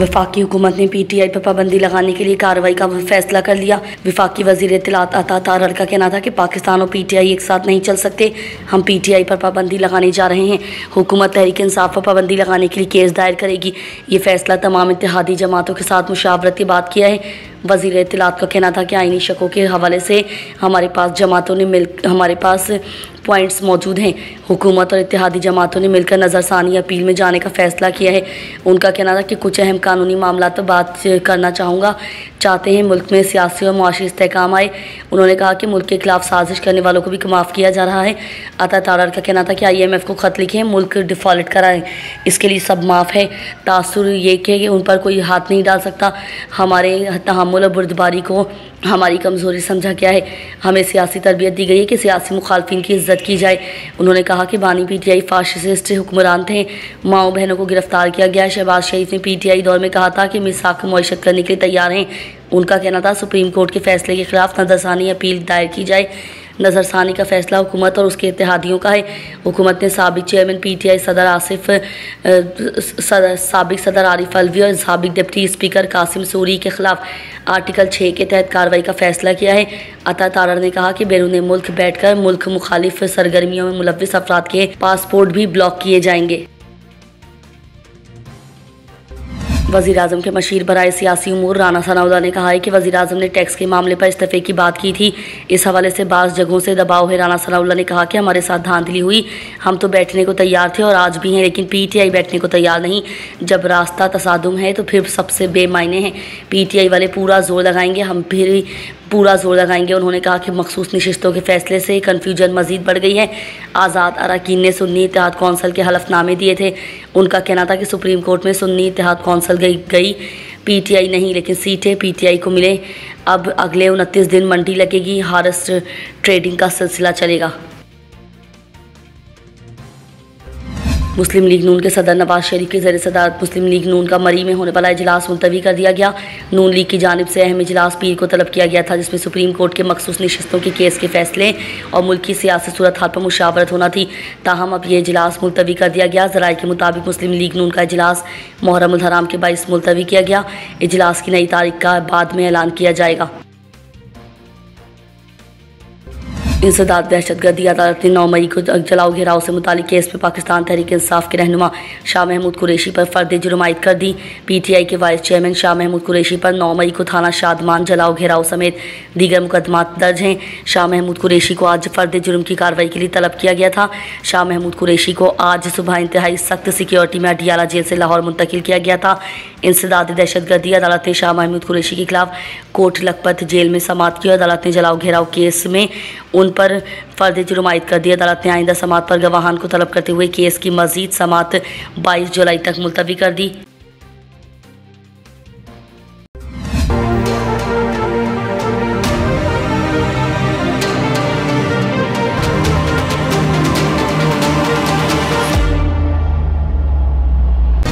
वफाकी हुकूमत ने पीटीआई पर पाबंदी लगाने के लिए कार्रवाई का फैसला कर लिया। वफाकी वज़ीर इत्तलात अता तारड़ का कहना था कि पाकिस्तान और पीटीआई एक साथ नहीं चल सकते। हम पीटीआई पर पाबंदी लगाने जा रहे हैं। हुकूमत तहरीक इंसाफ पर पाबंदी लगाने के लिए केस दायर करेगी। ये फैसला तमाम इत्तेहादी जमातों के साथ मुशावरत के बाद किया है। वज़ीर इत्तलात का कहना था कि आईनी शकों के हवाले से हमारे पास पॉइंट्स मौजूद हैं। हुकूमत और इत्तेहादी जमातों ने मिलकर नज़रसानी अपील में जाने का फ़ैसला किया है। उनका कहना था कि कुछ अहम कानूनी मामला पर बात करना चाहते हैं। मुल्क में सियासी और मुआशी इस्तेहकाम आए। उन्होंने कहा कि मुल्क के खिलाफ साजिश करने वालों को भी माफ़ किया जा रहा है। अता तारड़ का कहना था कि IMF को ख़त लिखें, मुल्क डिफ़ॉल्ट कराएं, इसके लिए सब माफ़ है। तासुर ये कि उन पर कोई हाथ नहीं डाल सकता। हमारे तहम्मुल और बुर्दबारी को हमारी कमज़ोरी समझा गया है। हमें सियासी तरबियत दी गई है कि सियासी मुखालफिन की इज्जत की जाए। उन्होंने कहा कि बानी PTI फाशिस्ट हुक्मरान थे। माओ बहनों को गिरफ्तार किया गया। शहबाज शरीफ ने PTI दौर में कहा था कि मिसाक मुआशरत करने के लिए तैयार हैं। उनका कहना था सुप्रीम कोर्ट के फैसले के खिलाफ नज़रसानी अपील दायर की जाए। नज़रसानी का फैसला हुकूमत और उसके इत्तेहादियों का है। हुकूमत ने साबिक चेयरमैन PTI साबिक सदर आरिफ अलवी और साबिक डिप्टी स्पीकर कासिम सूरी के खिलाफ आर्टिकल 6 के तहत कार्रवाई का फैसला किया है। अता तारड़ ने कहा कि बैरून मुल्क बैठकर मुल्क मुखालिफ सरगर्मियों में मुलव्विस अफराद के पासपोर्ट भी ब्लॉक किए जाएंगे। वज़ीर-ए-आज़म के मशीर बराए सियासी उमूर राना सनाउल्लाह ने कहा है कि वज़ीर-ए-आज़म ने टैक्स के मामले पर इस्तीफ़े की बात की थी। इस हवाले से बाज़ जगहों से दबाव है। राना सनाउल्लाह ने कहा कि हमारे साथ धांधली हुई। हम तो बैठने को तैयार थे और आज भी हैं, लेकिन PTI बैठने को तैयार नहीं। जब रास्ता तसादुम है तो फिर सबसे बेमायने हैं। PTI वाले पूरा जोर लगाएंगे, हम भी पूरा जोर लगाएंगे। उन्होंने कहा कि मखसूस नशिस्तों के फैसले से कन्फ्यूजन मज़ीद बढ़ गई है। आज़ाद अरकान ने सुन्नी इत्तेहाद कौंसिल के हलफनामे दिए थे। उनका कहना था कि सुप्रीम कोर्ट में सुन्नी इत्तेहाद कौंसिल गई PTI नहीं, लेकिन सीटें PTI को मिले। अब अगले 29 दिन मंडी लगेगी। हार्स ट्रेडिंग का सिलसिला चलेगा। मुस्लिम लीग नून के सदर नवाज शरीफ के ज़रिए सदारत मुस्लिम लीग नून का मरी में होने वाला इजलास मुलतवी कर दिया गया। नून लीग की जानिब से अहम इजलास पीर को तलब किया गया था, जिसमें सुप्रीम कोर्ट के मखसूस नशिस्तों के केस के फैसले और मुल्क की सियासी सूरत हाल पर मुशावरत होना थी। ताहम अब यह इजलास मुलतवी कर दिया गया। ज़राए के मुताबिक मुस्लिम लीग नून का इजलास मुहर्रम उल हराम के बाइस मुलतवी किया गया। इजलास की नई तारीख का बाद में ऐलान किया जाएगा। इंसदाद दहशतगर्दी अदालत ने 9 मई को जलाओ घेराव से मुतालिक केस में पाकिस्तान तहरीक इंसाफ के रहनुमा शाह महमूद कुरैशी पर फर्द जुर्म आयद कर दी। PTI के वाइस चेयरमैन शाह महमूद कुरैशी पर 9 मई को थाना शादमान जलाओ घेराव समेत दीगर मुकदमात दर्ज हैं। शाह महमूद कुरैशी को आज फर्द जुर्म की कार्रवाई के लिए तलब किया गया था। शाह महमूद कुरैशी को आज सुबह इंतहाई सख्त सिक्योरिटी में अडियाला जेल से लाहौर मुंतकिल किया गया था। इंसदाद दहशतगर्दी अदालत ने शाह महमूद कुरैशी के खिलाफ कोट लखपत जेल में समाअत की। अदालत ने जलाओ घेराव केस में उन पर फर्द जुर्म आयद कर दिया। अदालत ने आइंदा समाअत पर गवाहान को तलब करते हुए केस की मजीद समाअत 22 जुलाई तक मुलतवी कर दी।